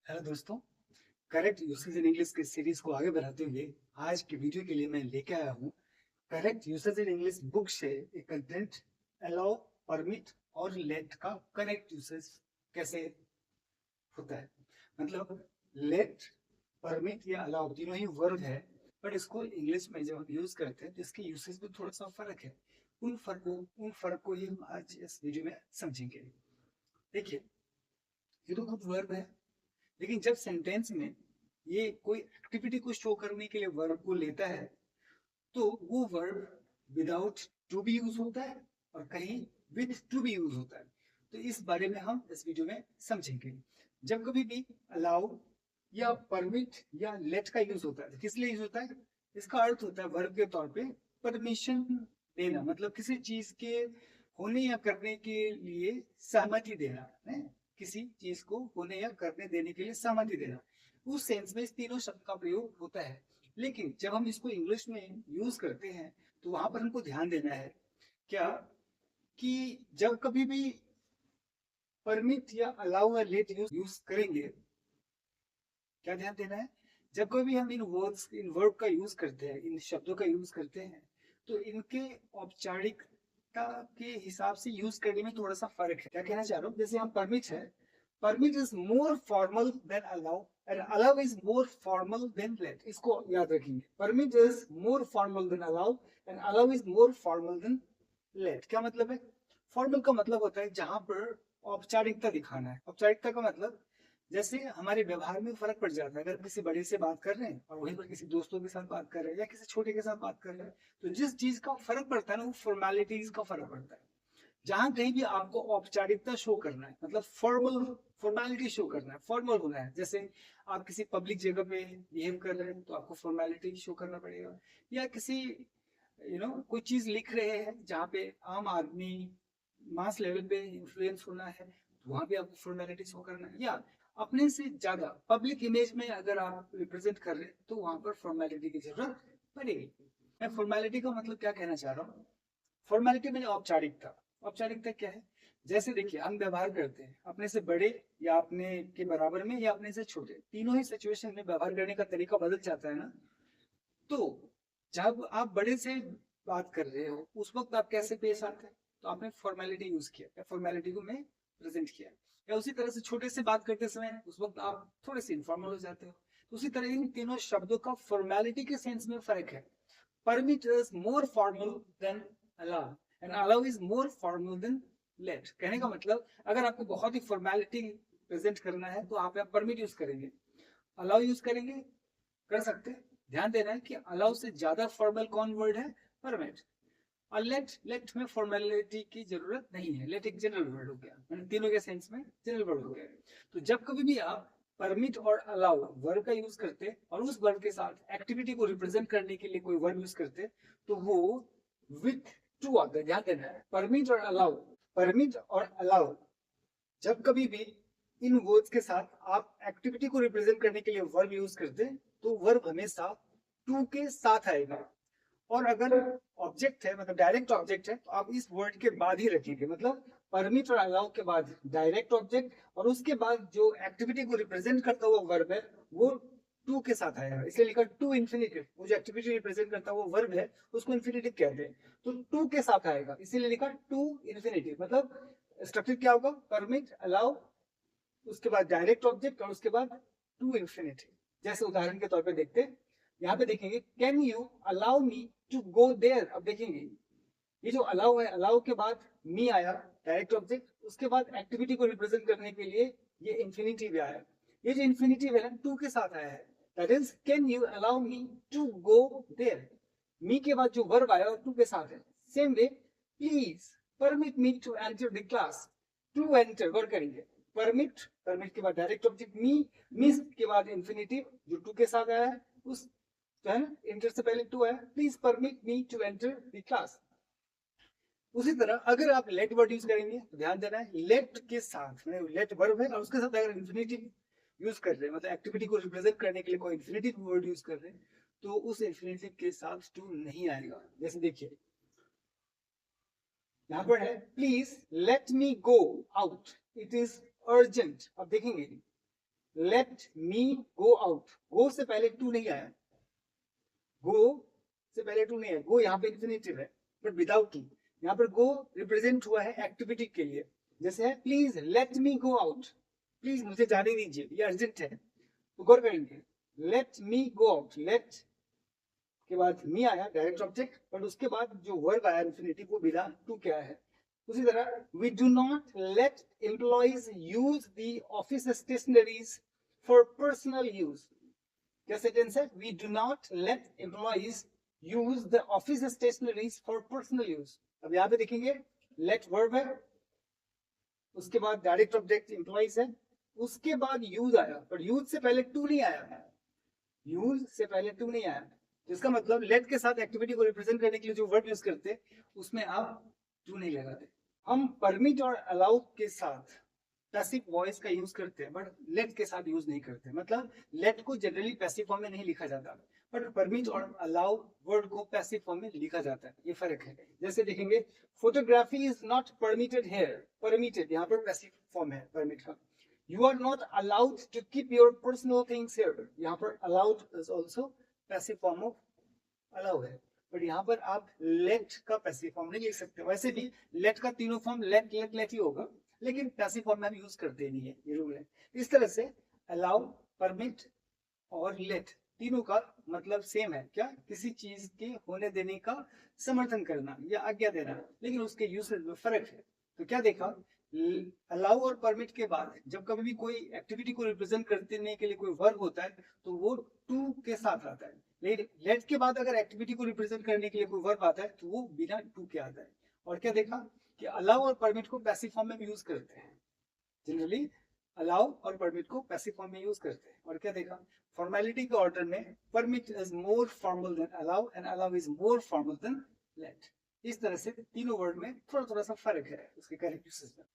Hello दोस्तों। Correct usage in English की series को आगे बढ़ाते हुए आज की वीडियो के लिए मैं लेके आया हूँ correct usage in English book से एक कंटेंट अलाउ, परमिट और लेट का करेक्ट यूसेज कैसे होता है। मतलब लेट, परमिट या अलाउ तीनों ही वर्ब है, बट इसको इंग्लिश में जब हम यूज करते हैं तो इसके यूसेज में थोड़ा सा फर्क है। उन फर्क को ही हम आज इस वीडियो में समझेंगे। देखिए, ये तो खुद वर्ब है, लेकिन जब सेंटेंस में ये कोई एक्टिविटी को शो करने के लिए वर्ब को लेता है तो वो verb without to be use होता है और कहीं विद टू बी यूज होता है। तो इस बारे में हम इस वीडियो में समझेंगे। जब कभी भी अलाउ या परमिट या लेट का यूज होता है, किस लिए यूज होता है? इसका अर्थ होता है वर्ब के तौर पे परमिशन देना, मतलब किसी चीज के होने या करने के लिए सहमति देना है। किसी चीज को होने या करने देने के लिए सहमति देना, उस सेंस में इस तीनों शब्द का प्रयोग होता है। लेकिन जब हम इसको इंग्लिश में यूज करते हैं तो वहां पर हमको ध्यान देना है क्या, कि जब कभी भी परमिट या अलाउ या लेट यूज करेंगे, क्या ध्यान देना है? जब कभी हम इन वर्ब का यूज करते हैं, इन शब्दों का यूज करते हैं, तो इनके औपचारिकता के हिसाब से यूज करने में थोड़ा सा फर्क है। क्या कहना चाह रहा हूँ? जैसे हम परमिट है, permit is more formal than allow and allow is more formal than let. इसको याद रखेंगे, permit is more formal than allow and allow is more formal than let. क्या मतलब है? फॉर्मल का मतलब होता है जहां पर औपचारिकता दिखाना है। औपचारिकता का मतलब जैसे हमारे व्यवहार में फर्क पड़ जाता है। अगर किसी बड़े से बात कर रहे हैं और वहीं पर किसी दोस्तों के साथ बात कर रहे हैं या किसी छोटे के साथ बात कर रहे हैं, तो जिस चीज का फर्क पड़ता है ना, वो फॉर्मेलिटीज का फर्क पड़ता है। जहां कहीं भी आपको औपचारिकता शो करना है, मतलब फॉर्मेलिटी शो करना है, फॉर्मल होना है। जैसे आप किसी पब्लिक जगह पे बिहेव कर रहे हैं तो आपको फॉर्मेलिटी शो करना पड़ेगा। या किसी कोई चीज लिख रहे हैं जहाँ पे आम आदमी मास लेवल पे इन्फ्लुएंस होना है, तो वहां पे आपको फॉर्मेलिटी शो करना है। या अपने से ज्यादा पब्लिक इमेज में अगर आप रिप्रेजेंट कर रहे हैं तो वहां पर फॉर्मेलिटी की जरूरत पड़ेगी। मैं फॉर्मेलिटी का मतलब क्या कहना चाह रहा हूँ? फॉर्मेलिटी में औपचारिकता। औपचारिकता क्या है? जैसे देखिए, हम व्यवहार करते हैं अपने से बड़े या अपने के बराबर में या अपने से छोटे, तीनों ही सिचुएशन में व्यवहार करने का तरीका बदल जाता है ना। तो जब आप बड़े से बात कर रहे हो उस वक्त आप कैसे पेश आते हैं? तो आपने फॉर्मेलिटी यूज किया या फॉर्मेलिटी को मैं प्रेजेंट किया। या उसी तरह से छोटे से बात करते समय उस वक्त आप थोड़े से इनफॉर्मल हो जाते हो। उसी तरह इन तीनों शब्दों का फॉर्मेलिटी के सेंस में फर्क है। Permit is more formal than allow and allow is more formal than let. कहने का मतलब, अगर आपको बहुत ही फॉर्मेलिटी प्रेजेंट करना है तो आप परमिट यूज करेंगे, अलाउ यूज करेंगे, कर सकते हैं। ध्यान देना है कि अलाउ से ज्यादा फॉर्मल कौन वर्ड है? परमिट। और लेट, लेट में फॉर्मेलिटी की जरूरत नहीं है। लेट एक जनरल वर्ड हो गया, मतलब तीनों के सेंस में जनरल वर्ड हो गया। तो जब कभी भी आप परमिट और अलाउ वर्ड का यूज करते और उस वर्ड के साथ एक्टिविटी को रिप्रेजेंट करने के लिए कोई वर्ड यूज करते, तो वो विथ टू आता है। ध्यान देना है, परमिट और अलाउ, परमिट और अलाउ जब कभी भी इन वर्ड्स के साथ आप एक्टिविटी को रिप्रेजेंट करने के लिए वर्ब यूज करते हैं तो वर्ब हमेशा टू के साथ आएगा। और अगर ऑब्जेक्ट है, मतलब डायरेक्ट ऑब्जेक्ट है, तो आप इस वर्ड के बाद ही रखेंगे। मतलब परमिट और अलाउ के बाद डायरेक्ट ऑब्जेक्ट और उसके बाद जो एक्टिविटी को रिप्रेजेंट करता हुआ वर्ब है वो टू के साथ आएगा। इसलिए लिखा टू इन्फिनिटिव। वो जो एक्टिविटी रिप्रेजेंट करता हुआ वर्ब है उसको इन्फिनिटिव कहते हैं, तो टू के साथ आएगा, इसीलिए लिखा टू इन्फिनिटिव। मतलब स्ट्रक्चर क्या होगा? परमिट, अलाउ, उसके बाद डायरेक्ट ऑब्जेक्ट और उसके बाद टू इंफिनिटी। जैसे उदाहरण के तौर पे देखते हैं, यहाँ पे देखेंगे can you allow me to go there. अब देखेंगे ये जो अलाउ है, अलाउ के बाद मी आया डायरेक्ट ऑब्जेक्ट, उसके बाद एक्टिविटी को रिप्रेजेंट करने के लिए ये इंफिनिटिव आया। ये जो इंफिनिटिव है ना, टू के साथ आया है। That is can you allow me to go there. Me के बाद जो वर्ब आया टू के साथ है। Same way, please permit me to enter the class. To enter गौर करेंगे, परमिट, परमिट के बाद डायरेक्ट ऑब्जेक्ट मी, मिस के बाद इंफिनिटिव जो टू के साथ आया है, उस जो है ना इंटर से पहले टू आया। Please permit me to enter the class. उसी तरह अगर आप लेट वर्ड यूज करेंगे तो ध्यान देना है, लेट के साथ लेट वर्ब है और उसके साथ अगर इंफिनिटिव यूज कर रहे हैं, मतलब एक्टिविटी को रिप्रेजेंट करने के लिए कोई इंफिनिटिव वर्ड यूज कर रहे हैं, तो उस इंफिनिटिव के साथ टू नहीं आएगा। जैसे देखिए यहाँ पर है please let me go out, it is urgent. अब देखेंगे लेट मी गो आउट, गो से पहले टू नहीं आया, गो से पहले टू नहीं है, गो यहाँ पे इंफिनिटिव है बट विदाउट टू। यहाँ पर गो रिप्रेजेंट हुआ है एक्टिविटी के लिए, जैसे है please let me go out, please मुझे जाने दीजिए, ये अर्जेंट है। तो गौर करेंगे, let me go out, let के बाद मी आया डायरेक्ट ऑब्जेक्ट, बट उसके बाद जो वर्ब आया इंफिनिटिव वो बिना टू क्या है। उसी तरह we do not let employees use the office stationeries for personal use. क्या सेंटेंस है, we do not let employees use the office stationeries for personal use. अब यहाँ पे देखेंगे लेट वर्ब है, उसके बाद डायरेक्ट ऑब्जेक्ट एम्प्लॉइज है, उसके बाद यूज आया, पर यूज से पहले टू नहीं आया, यूज से पहले टू नहीं आया। तो इसका मतलब लेट के साथ एक्टिविटी को रिप्रेजेंट करने के लिए जो वर्ब यूज करते हैं उसमें आप टू नहीं लगाते। हम परमिट और अलाउ के साथ पैसिव वॉइस का यूज करते हैं बट लेट के साथ यूज नहीं करते। मतलब लेट को जनरली पैसिव फॉर्म में नहीं लिखा जाता, बट परमिट और अलाउ वर्ड को पैसिव फॉर्म में लिखा जाता है, ये फर्क है। जैसे देखेंगे photography is not permitted here, permitted यहाँ पर पैसिव फॉर्म है परमिट का। You are not allowed to keep your personal things here, यहाँ पर allowed is also passive form of allow है, बट यहाँ पर आप let का passive form नहीं लिख सकते। वैसे भी let का तीनों फॉर्म let let let ही होगा, लेकिन passive form में हम यूज करते नहीं है, ये रूल है। इस तरह से allow, permit और let तीनों का मतलब सेम है, क्या, किसी चीज के होने देने का समर्थन करना या आज्ञा देना, लेकिन उसके यूसेज में फर्क है। तो क्या देखा, अलाउ और परमिट के बाद जब कभी भी कोई एक्टिविटी को रिप्रेजेंट करने के लिए कोई वर्ब होता है तो वो टू के साथ आता है, लेकिन लेट के बाद अगर एक्टिविटी को रिप्रेजेंट करने के लिए कोई वर्ब आता है तो वो बिना टू के आता है। और क्या देखा कि अलाउ और परमिट को पैसिव फॉर्म में यूज करते हैं, जनरली अलाउ और परमिट को पैसिव फॉर्म में यूज करते हैं। और क्या देखा, फॉर्मेलिटी के ऑर्डर में permit is more formal than allow and allow is more formal than let. इस तरह से तीनों वर्ड में थोड़ा थोड़ा सा फर्क है उसके करेक्ट यूसेज में।